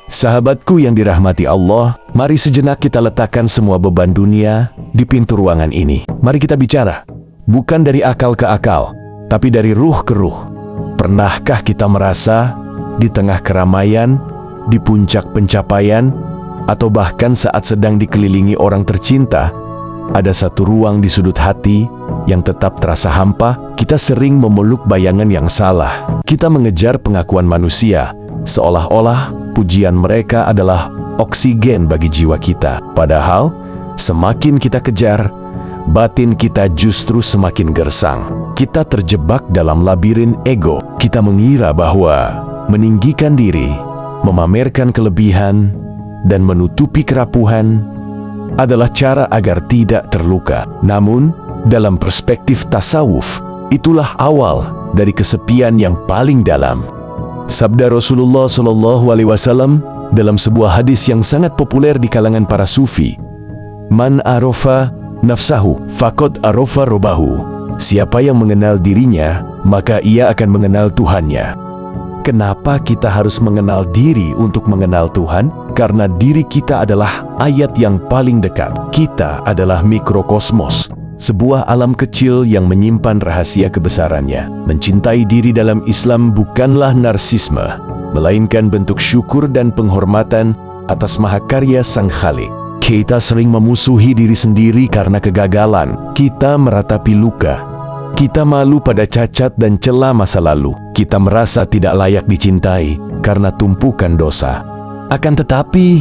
Sahabatku yang dirahmati Allah, mari sejenak kita letakkan semua beban dunia di pintu ruangan ini. Mari kita bicara, bukan dari akal ke akal, tapi dari ruh ke ruh. Pernahkah kita merasa di tengah keramaian, di puncak pencapaian, atau bahkan saat sedang dikelilingi orang tercinta, ada satu ruang di sudut hati yang tetap terasa hampa? Kita sering memeluk bayangan yang salah. Kita mengejar pengakuan manusia, seolah-olah pujian mereka adalah oksigen bagi jiwa kita. Padahal, semakin kita kejar, batin kita justru semakin gersang. Kita terjebak dalam labirin ego. Kita mengira bahwa meninggikan diri, memamerkan kelebihan, dan menutupi kerapuhan adalah cara agar tidak terluka. Namun, dalam perspektif tasawuf, itulah awal dari kesepian yang paling dalam. Sabda Rasulullah SAW dalam sebuah hadis yang sangat populer di kalangan para sufi, "Man arofa nafsahu, faqad arofa robahu." Siapa yang mengenal dirinya, maka ia akan mengenal Tuhannya. Kenapa kita harus mengenal diri untuk mengenal Tuhan? Karena diri kita adalah ayat yang paling dekat. Kita adalah mikrokosmos, sebuah alam kecil yang menyimpan rahasia kebesarannya. Mencintai diri dalam Islam bukanlah narsisme, melainkan bentuk syukur dan penghormatan atas mahakarya Sang Khalik. Kita sering memusuhi diri sendiri karena kegagalan. Kita meratapi luka. Kita malu pada cacat dan celah masa lalu. Kita merasa tidak layak dicintai karena tumpukan dosa. Akan tetapi,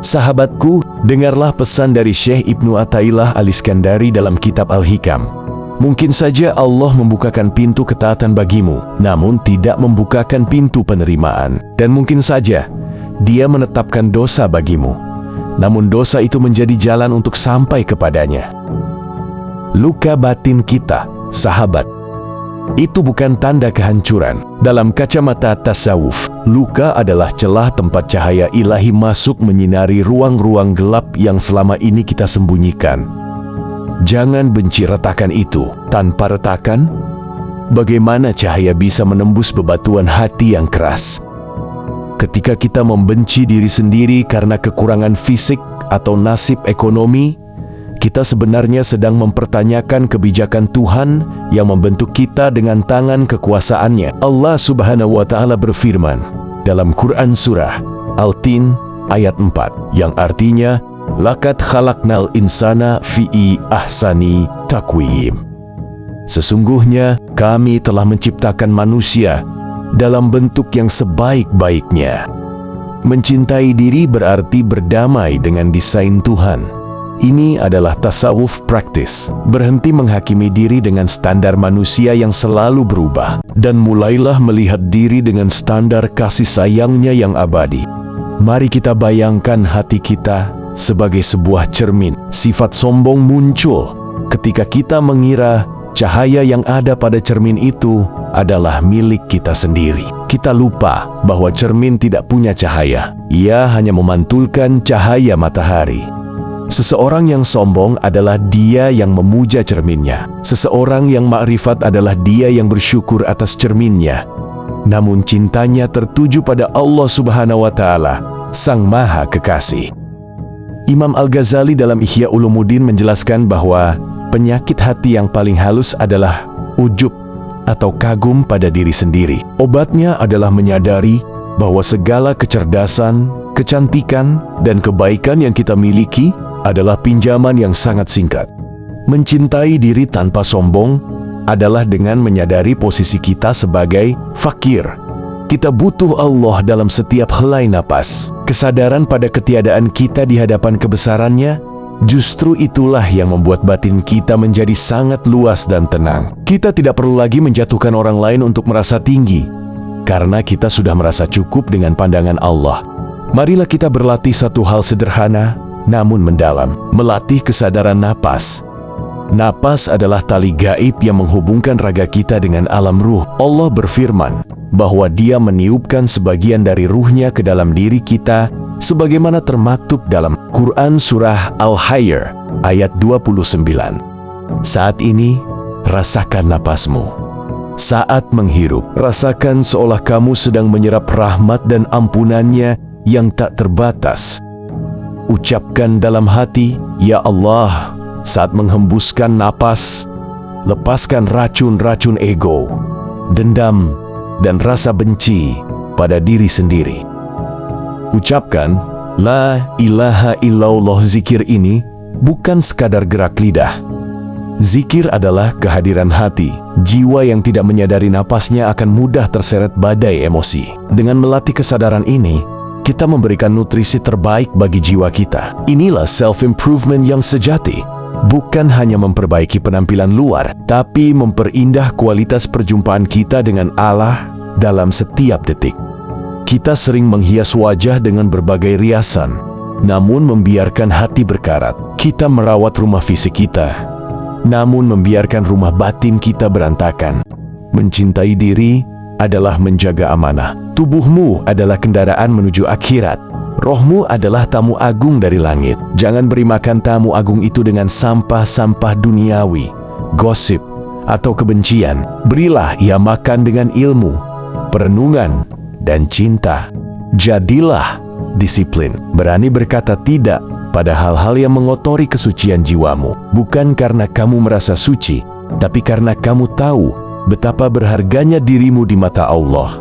sahabatku, dengarlah pesan dari Syekh Ibnu Athaillah Al-Iskandari dalam kitab Al-Hikam. Mungkin saja Allah membukakan pintu ketaatan bagimu, namun tidak membukakan pintu penerimaan. Dan mungkin saja Dia menetapkan dosa bagimu, namun dosa itu menjadi jalan untuk sampai kepadanya. Luka batin kita, sahabat, itu bukan tanda kehancuran. Dalam kacamata tasawuf, luka adalah celah tempat cahaya ilahi masuk menyinari ruang-ruang gelap yang selama ini kita sembunyikan. Jangan benci retakan itu. Tanpa retakan, bagaimana cahaya bisa menembus bebatuan hati yang keras? Ketika kita membenci diri sendiri karena kekurangan fisik atau nasib ekonomi, kita sebenarnya sedang mempertanyakan kebijakan Tuhan yang membentuk kita dengan tangan kekuasaannya. Allah Subhanahu wa Ta'ala berfirman dalam Quran Surah Al-Tin ayat 4, yang artinya, "Laqad khalaqnal insana fi ahsani taqwim." Sesungguhnya kami telah menciptakan manusia dalam bentuk yang sebaik-baiknya. Mencintai diri berarti berdamai dengan desain Tuhan. Ini adalah tasawuf praktis. Berhenti menghakimi diri dengan standar manusia yang selalu berubah, dan mulailah melihat diri dengan standar kasih sayangnya yang abadi. Mari kita bayangkan hati kita sebagai sebuah cermin. Sifat sombong muncul ketika kita mengira cahaya yang ada pada cermin itu adalah milik kita sendiri. Kita lupa bahwa cermin tidak punya cahaya. Ia hanya memantulkan cahaya matahari. Seseorang yang sombong adalah dia yang memuja cerminnya. Seseorang yang makrifat adalah dia yang bersyukur atas cerminnya. Namun cintanya tertuju pada Allah Subhanahu wa Ta'ala, Sang Maha Kekasih. Imam Al-Ghazali dalam Ihya Ulumuddin menjelaskan bahwa penyakit hati yang paling halus adalah ujub atau kagum pada diri sendiri. Obatnya adalah menyadari bahwa segala kecerdasan, kecantikan, dan kebaikan yang kita miliki adalah pinjaman yang sangat singkat. Mencintai diri tanpa sombong adalah dengan menyadari posisi kita sebagai fakir. Kita butuh Allah dalam setiap helai napas. Kesadaran pada ketiadaan kita di hadapan kebesarannya, justru itulah yang membuat batin kita menjadi sangat luas dan tenang. Kita tidak perlu lagi menjatuhkan orang lain untuk merasa tinggi, karena kita sudah merasa cukup dengan pandangan Allah. Marilah kita berlatih satu hal sederhana, namun mendalam, melatih kesadaran napas. Napas adalah tali gaib yang menghubungkan raga kita dengan alam ruh. Allah berfirman bahwa Dia meniupkan sebagian dari ruhnya ke dalam diri kita, sebagaimana termaktub dalam Quran Surah Al-Hayr ayat 29. Saat ini, rasakan napasmu. Saat menghirup, rasakan seolah kamu sedang menyerap rahmat dan ampunannya yang tak terbatas. Ucapkan dalam hati, "Ya Allah," saat menghembuskan napas. Lepaskan racun-racun ego, dendam, dan rasa benci pada diri sendiri. Ucapkan, "La ilaha illallah." Zikir ini bukan sekadar gerak lidah. Zikir adalah kehadiran hati. Jiwa yang tidak menyadari napasnya akan mudah terseret badai emosi. Dengan melatih kesadaran ini, kita memberikan nutrisi terbaik bagi jiwa kita. Inilah self-improvement yang sejati. Bukan hanya memperbaiki penampilan luar, tapi memperindah kualitas perjumpaan kita dengan Allah dalam setiap detik. Kita sering menghias wajah dengan berbagai riasan, namun membiarkan hati berkarat. Kita merawat rumah fisik kita, namun membiarkan rumah batin kita berantakan. Mencintai diri adalah menjaga amanah. Tubuhmu adalah kendaraan menuju akhirat. Rohmu adalah tamu agung dari langit. Jangan beri makan tamu agung itu dengan sampah-sampah duniawi, gosip, atau kebencian. Berilah ia makan dengan ilmu, perenungan, dan cinta. Jadilah disiplin. Berani berkata tidak pada hal-hal yang mengotori kesucian jiwamu. Bukan karena kamu merasa suci, tapi karena kamu tahu betapa berharganya dirimu di mata Allah.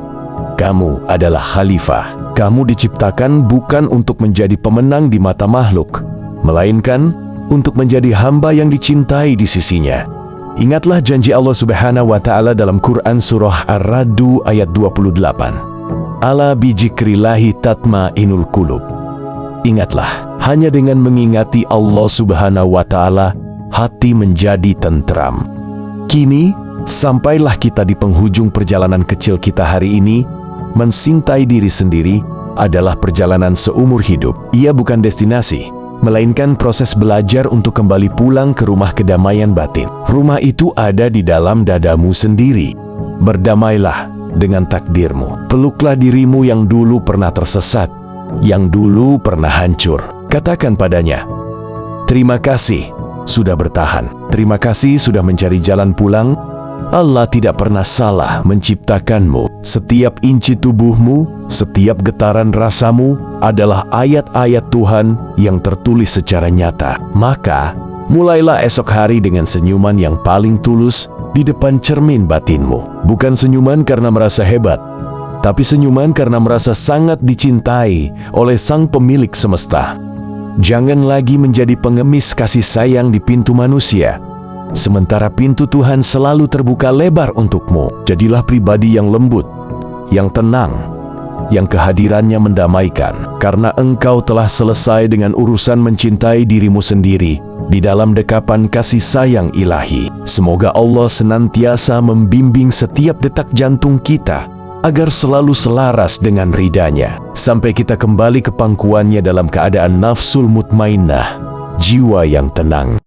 Kamu adalah khalifah. Kamu diciptakan bukan untuk menjadi pemenang di mata makhluk, melainkan untuk menjadi hamba yang dicintai di sisinya. Ingatlah janji Allah Subhanahu wa Ta'ala dalam Quran Surah Ar-Ra'd ayat 28. Ala bijikrillahi tatmainul qulub. Ingatlah, hanya dengan mengingati Allah Subhanahu wa Ta'ala, hati menjadi tentram. Kini, sampailah kita di penghujung perjalanan kecil kita hari ini. Mencintai diri sendiri adalah perjalanan seumur hidup. Ia bukan destinasi, melainkan proses belajar untuk kembali pulang ke rumah kedamaian batin. Rumah itu ada di dalam dadamu sendiri. Berdamailah dengan takdirmu. Peluklah dirimu yang dulu pernah tersesat, yang dulu pernah hancur. Katakan padanya, "Terima kasih sudah bertahan. Terima kasih sudah mencari jalan pulang. Allah tidak pernah salah menciptakanmu. Setiap inci tubuhmu, setiap getaran rasamu adalah ayat-ayat Tuhan yang tertulis secara nyata." Maka, mulailah esok hari dengan senyuman yang paling tulus di depan cermin batinmu. Bukan senyuman karena merasa hebat, tapi senyuman karena merasa sangat dicintai oleh Sang Pemilik semesta. Jangan lagi menjadi pengemis kasih sayang di pintu manusia, sementara pintu Tuhan selalu terbuka lebar untukmu. Jadilah pribadi yang lembut, yang tenang, yang kehadirannya mendamaikan. Karena engkau telah selesai dengan urusan mencintai dirimu sendiri di dalam dekapan kasih sayang ilahi. Semoga Allah senantiasa membimbing setiap detak jantung kita agar selalu selaras dengan ridha-Nya, sampai kita kembali ke pangkuannya dalam keadaan nafsul mutmainnah, jiwa yang tenang.